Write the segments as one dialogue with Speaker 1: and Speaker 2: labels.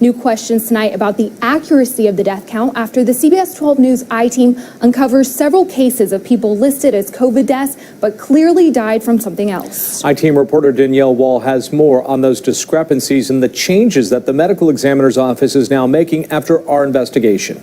Speaker 1: New questions tonight about the accuracy of the death count after the CBS 12 News I-Team uncovers several cases of people listed as COVID deaths but clearly died from something else.
Speaker 2: I-Team reporter Danielle Wall has more on those discrepancies and the changes that the medical examiner's office is now making after our investigation.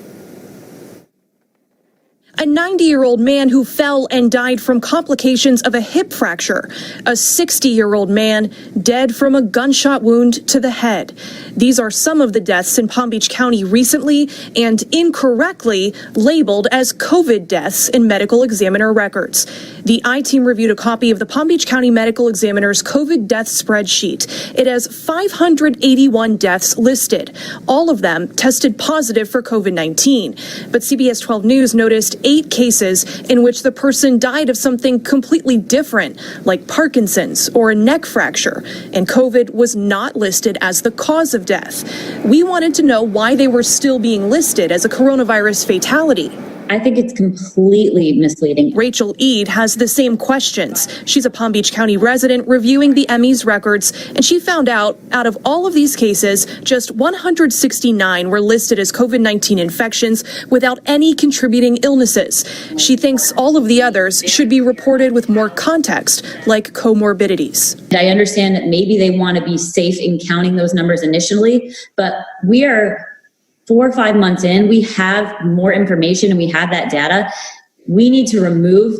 Speaker 3: A 90-year-old man who fell and died from complications of a hip fracture. A 60-year-old man dead from a gunshot wound to the head. These are some of the deaths in Palm Beach County recently and incorrectly labeled as COVID deaths in medical examiner records. The I-Team reviewed a copy of the Palm Beach County Medical Examiner's COVID death spreadsheet. It has 581 deaths listed. All of them tested positive for COVID-19. But CBS 12 News noticed 8 cases in which the person died of something completely different, like Parkinson's or a neck fracture, and COVID was not listed as the cause of death. We wanted to know why they were still being listed as a coronavirus fatality.
Speaker 4: I think it's completely misleading.
Speaker 3: Rachel Eade has the same questions. She's a Palm Beach County resident reviewing the ME's records, and she found out of all of these cases, just 169 were listed as COVID-19 infections without any contributing illnesses. She thinks all of the others should be reported with more context, like comorbidities.
Speaker 4: I understand that maybe they want to be safe in counting those numbers initially, but we are 4 or 5 months in, we have more information and we have that data. We need to remove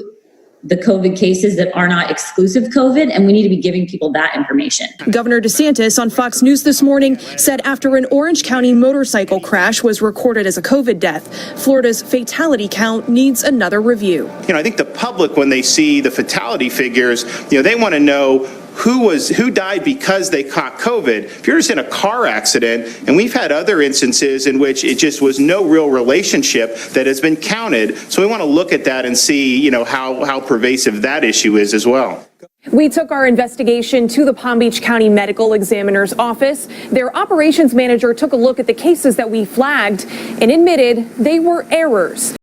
Speaker 4: the COVID cases that are not exclusive COVID, and we need to be giving people that information.
Speaker 3: Governor DeSantis on Fox News this morning said after an Orange County motorcycle crash was recorded as a COVID death, Florida's fatality count needs another review.
Speaker 5: I think the public, when they see the fatality figures, they want to know who died because they caught COVID. If you're just in a car accident, and we've had other instances in which it just was no real relationship that has been counted. So we want to look at that and see, how pervasive that issue is as well.
Speaker 3: We took our investigation to the Palm Beach County Medical Examiner's office. Their operations manager took a look at the cases that we flagged and admitted they were errors.